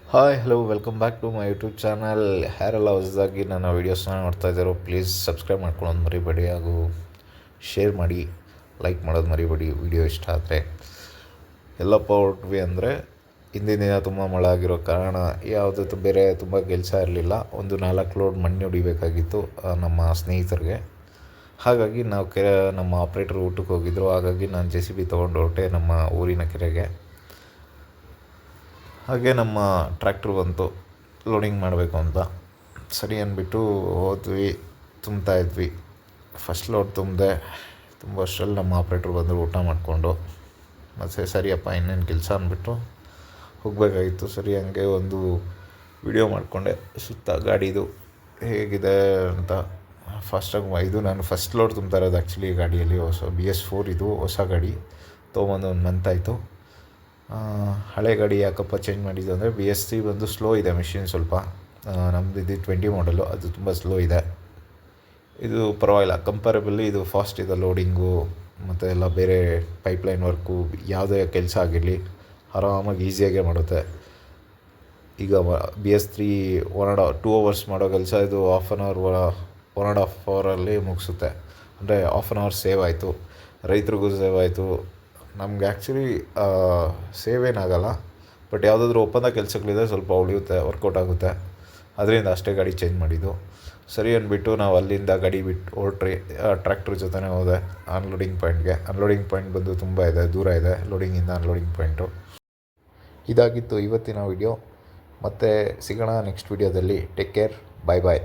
Hi hello welcome back to my YouTube channel. ಯಾರೆಲ್ಲ ಹೊಸದಾಗಿ ನನ್ನ ವೀಡಿಯೋಸ್ನ ನೋಡ್ತಾ ಇದ್ದಾರೋ ಪ್ಲೀಸ್ ಸಬ್ಸ್ಕ್ರೈಬ್ ಮಾಡ್ಕೊಳ್ಳೋದು ಮರಿಬೇಡಿ, ಹಾಗೂ ಶೇರ್ ಮಾಡಿ, ಲೈಕ್ ಮಾಡೋದು ಮರಿಬೇಡಿ ವಿಡಿಯೋ ಇಷ್ಟ ಆದರೆ. ಎಲ್ಲಪ್ಪ ಹೊರಟ್ವಿ ಅಂದರೆ ಹಿಂದಿನ ದಿನ ತುಂಬ ಮಳೆ ಆಗಿರೋ ಕಾರಣ ಯಾವುದೂ ಬೇರೆ ತುಂಬ ಕೆಲಸ ಇರಲಿಲ್ಲ. ಒಂದು 4 ಲೋಡ್ ಮಣ್ಣು ಹೊಡಿಬೇಕಾಗಿತ್ತು ನಮ್ಮ ಸ್ನೇಹಿತರಿಗೆ. ಹಾಗಾಗಿ ನಾವು ನಮ್ಮ ಆಪ್ರೇಟರ್ ಊಟಕ್ಕೆ ಹೋಗಿದ್ದರು. ಹಾಗಾಗಿ ನಾನು JCB ತೊಗೊಂಡು ಹೊರಟೆ ನಮ್ಮ ಊರಿನ ಕೆರೆಗೆ. ಹಾಗೆ ನಮ್ಮ ಟ್ರ್ಯಾಕ್ಟ್ರು ಬಂತು ಲೋಡಿಂಗ್ ಮಾಡಬೇಕು ಅಂತ. ಸರಿ ಅಂದ್ಬಿಟ್ಟು ಹೋದ್ವಿ, ತುಂಬ್ತಾಯಿದ್ವಿ. ಫಸ್ಟ್ ಲೋಡ್ ತುಂಬಿದೆ. ಅಷ್ಟರಲ್ಲಿ ನಮ್ಮ ಆಪ್ರೇಟ್ರು ಬಂದರು ಊಟ ಮಾಡಿಕೊಂಡು. ಮತ್ತು ಸರಿಯಪ್ಪ ಇನ್ನೇನು ಕೆಲಸ ಅಂದ್ಬಿಟ್ಟು ಹೋಗಬೇಕಾಗಿತ್ತು. ಸರಿ ಹಂಗೆ ಒಂದು ವಿಡಿಯೋ ಮಾಡಿಕೊಂಡೆ ಸುತ್ತ ಗಾಡಿದು ಹೇಗಿದೆ ಅಂತ. ಇದು ನಾನು ಫಸ್ಟ್ ಲೋಡ್ ತುಂಬ್ತಾ ಇರೋದು ಆ್ಯಕ್ಚುಲಿ ಗಾಡಿಯಲ್ಲಿ. ಹೊಸ BS4 ಇದು ಹೊಸ ಗಾಡಿ ತೊಗೊಂಬಂದು 1 ಮಂತ್ ಆಯಿತು. ಹಳೆ ಗಾಡಿ ಯಾಕಪ್ಪ ಚೇಂಜ್ ಮಾಡಿದ್ದು ಅಂದರೆ BS3 ಬಂದು ಸ್ಲೋ ಇದೆ ಮಿಷಿನ್ ಸ್ವಲ್ಪ. ನಮ್ಮದು ಇದು 20 ಮಾಡಲು, ಅದು ತುಂಬ ಸ್ಲೋ ಇದೆ. ಇದು ಪರವಾಗಿಲ್ಲ, ಕಂಪೇರೇಬಲಿ ಇದು ಫಾಸ್ಟ್ ಇದೆ. ಲೋಡಿಂಗು ಮತ್ತು ಎಲ್ಲ ಬೇರೆ ಪೈಪ್ಲೈನ್ ವರ್ಕು ಯಾವುದೇ ಕೆಲಸ ಆಗಿರಲಿ ಆರಾಮಾಗಿ ಈಸಿಯಾಗೇ ಮಾಡುತ್ತೆ. ಈಗ BS3 2 ಅವರ್ಸ್ ಮಾಡೋ ಕೆಲಸ ಇದು 1.5 ಅವರಲ್ಲಿ ಮುಗಿಸುತ್ತೆ. ಅಂದರೆ 1/2 ಅವರ್ ಸೇವ್ ಆಯಿತು, ರೈತರಿಗೂ ಸೇವ್ ಆಯಿತು. ನಮ್ಗೆ ಆ್ಯಕ್ಚುಲಿ ಸೇವ್ ಏನಾಗಲ್ಲ, ಬಟ್ ಯಾವುದಾದ್ರೂ ಒಪ್ಪಂದ ಕೆಲಸಗಳಿದೆ ಸ್ವಲ್ಪ ಉಳಿಯುತ್ತೆ, ವರ್ಕೌಟ್ ಆಗುತ್ತೆ. ಅದರಿಂದ ಅಷ್ಟೇ ಗಾಡಿ ಚೇಂಜ್ ಮಾಡಿದ್ದು. ಸರಿ ಅಂದ್ಬಿಟ್ಟು ನಾವು ಅಲ್ಲಿಂದ ಗಾಡಿ ಬಿಟ್ಟು ಹೊರಟ್ರಿ. ಟ್ರ್ಯಾಕ್ಟ್ರ್ ಜೊತೆನೇ ಹೋದೆ ಅನ್ಲೋಡಿಂಗ್ ಪಾಯಿಂಟ್ಗೆ. ಅನ್ಲೋಡಿಂಗ್ ಪಾಯಿಂಟ್ ಬಂದು ತುಂಬ ಇದೆ, ದೂರ ಇದೆ ಲೋಡಿಂಗಿಂದ ಅನ್ಲೋಡಿಂಗ್ ಪಾಯಿಂಟು. ಇದಾಗಿತ್ತು ಇವತ್ತಿನ ವಿಡಿಯೋ. ಮತ್ತೆ ಸಿಗೋಣ ನೆಕ್ಸ್ಟ್ ವಿಡಿಯೋದಲ್ಲಿ. ಟೇಕ್ ಕೇರ್, ಬಾಯ್ ಬಾಯ್.